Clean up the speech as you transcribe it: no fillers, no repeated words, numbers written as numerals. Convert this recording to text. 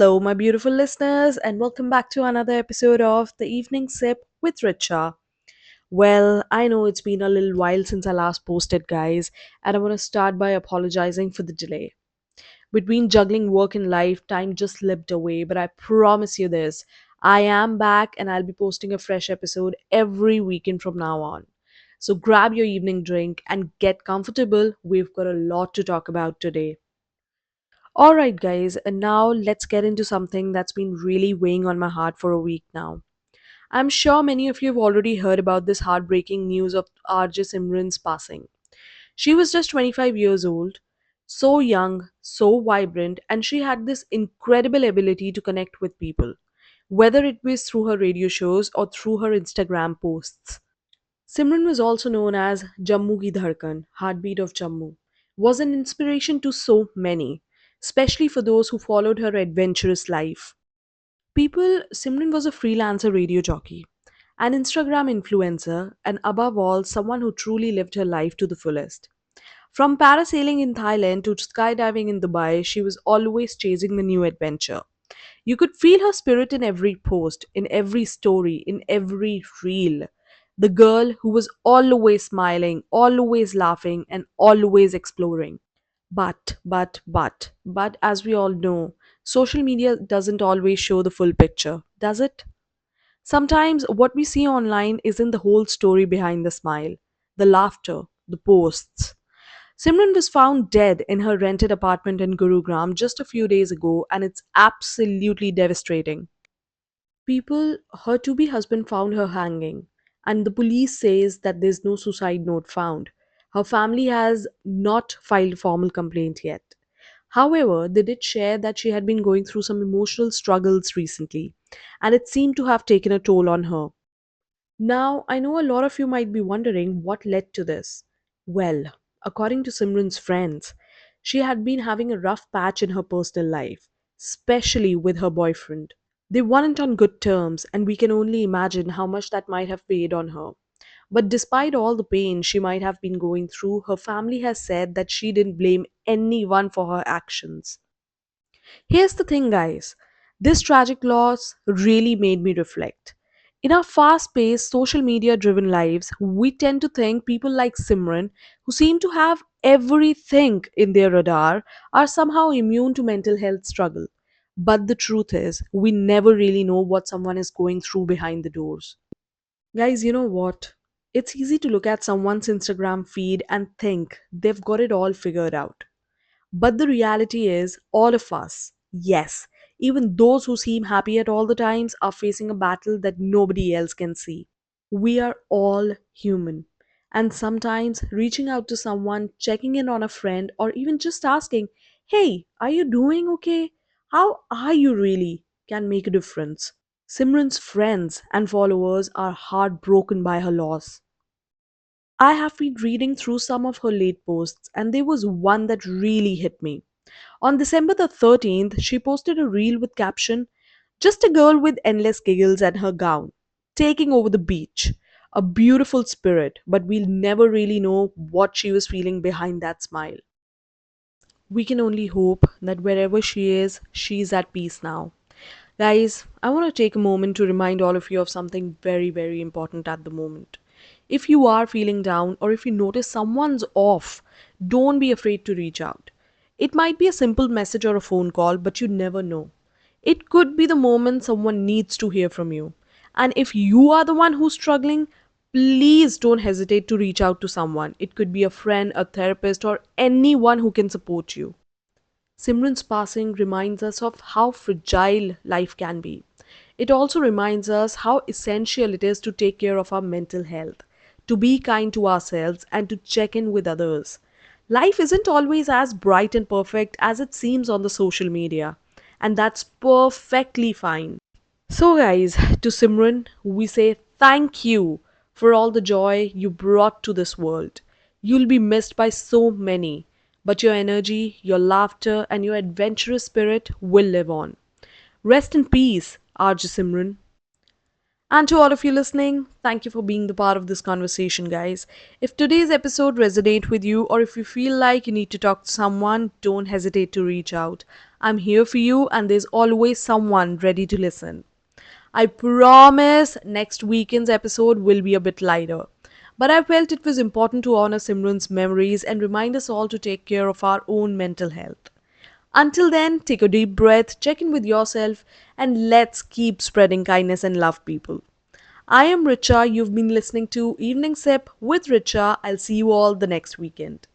Hello, my beautiful listeners, and welcome back to another episode of The Evening Sip with Richa. Well, I know it's been a little while since I last posted, guys, and I want to start by apologizing for the delay. Between juggling work and life, time just slipped away, but I promise you this, I am back and I'll be posting a fresh episode every weekend from now on. So grab your evening drink and get comfortable. We've got a lot to talk about today. All right, guys, and now let's get into something that's been really weighing on my heart for a week now. I'm sure many of you have already heard about this heartbreaking news of RJ Simran's passing. She was just 25 years old, so young, so vibrant, and she had this incredible ability to connect with people, whether it was through her radio shows or through her Instagram posts. Simran was also known as Jammu Ki Dharkan, Heartbeat of Jammu, was an inspiration to so many, especially for those who followed her adventurous life. Simran was a freelancer radio jockey, an Instagram influencer, and above all, someone who truly lived her life to the fullest. From parasailing in Thailand to skydiving in Dubai, she was always chasing the new adventure. You could feel her spirit in every post, in every story, in every reel. The girl who was always smiling, always laughing, and always exploring. But, as we all know, social media doesn't always show the full picture, does it? Sometimes what we see online isn't the whole story behind the smile, the laughter, the posts. Simran was found dead in her rented apartment in Gurugram just a few days ago, and it's absolutely devastating. Her to be husband found her hanging, and the police says that there's no suicide note found. Her family has not filed a formal complaint yet. However, they did share that she had been going through some emotional struggles recently, and it seemed to have taken a toll on her. Now, I know a lot of you might be wondering what led to this. Well, according to Simran's friends, she had been having a rough patch in her personal life, especially with her boyfriend. They weren't on good terms, and we can only imagine how much that might have weighed on her. But despite all the pain she might have been going through, her family has said that she didn't blame anyone for her actions. Here's the thing, guys, this tragic loss really made me reflect. In our fast paced, social media driven lives, we tend to think people like Simran, who seem to have everything in their radar, are somehow immune to mental health struggle. But the truth is, we never really know what someone is going through behind the doors. Guys, you know what? It's easy to look at someone's Instagram feed and think they've got it all figured out. But the reality is, all of us, yes, even those who seem happy at all the times, are facing a battle that nobody else can see. We are all human. And sometimes reaching out to someone, checking in on a friend, or even just asking, hey, are you doing okay? How are you really? Can make a difference. Simran's friends and followers are heartbroken by her loss. I have been reading through some of her late posts, and there was one that really hit me. On December the 13th, she posted a reel with caption, just a girl with endless giggles and her gown, taking over the beach. A beautiful spirit, but we'll never really know what she was feeling behind that smile. We can only hope that wherever she is, she's at peace now. Guys, I want to take a moment to remind all of you of something very, very important at the moment. If you are feeling down or if you notice someone's off, don't be afraid to reach out. It might be a simple message or a phone call, but you never know. It could be the moment someone needs to hear from you. And if you are the one who's struggling, please don't hesitate to reach out to someone. It could be a friend, a therapist, or anyone who can support you. Simran's passing reminds us of how fragile life can be. It also reminds us how essential it is to take care of our mental health, to be kind to ourselves, and to check in with others. Life isn't always as bright and perfect as it seems on the social media, and that's perfectly fine. So, guys, to Simran, we say thank you for all the joy you brought to this world. You'll be missed by so many, but your energy, your laughter, and your adventurous spirit will live on. Rest in peace, RJ Simran. And to all of you listening, thank you for being the part of this conversation, guys. If today's episode resonates with you or if you feel like you need to talk to someone, don't hesitate to reach out. I'm here for you and there's always someone ready to listen. I promise next weekend's episode will be a bit lighter. But I felt it was important to honor Simran's memories and remind us all to take care of our own mental health. Until then, take a deep breath, check in with yourself, and let's keep spreading kindness and love, people. I am Richa. You've been listening to Evening Sip with Richa. I'll see you all the next weekend.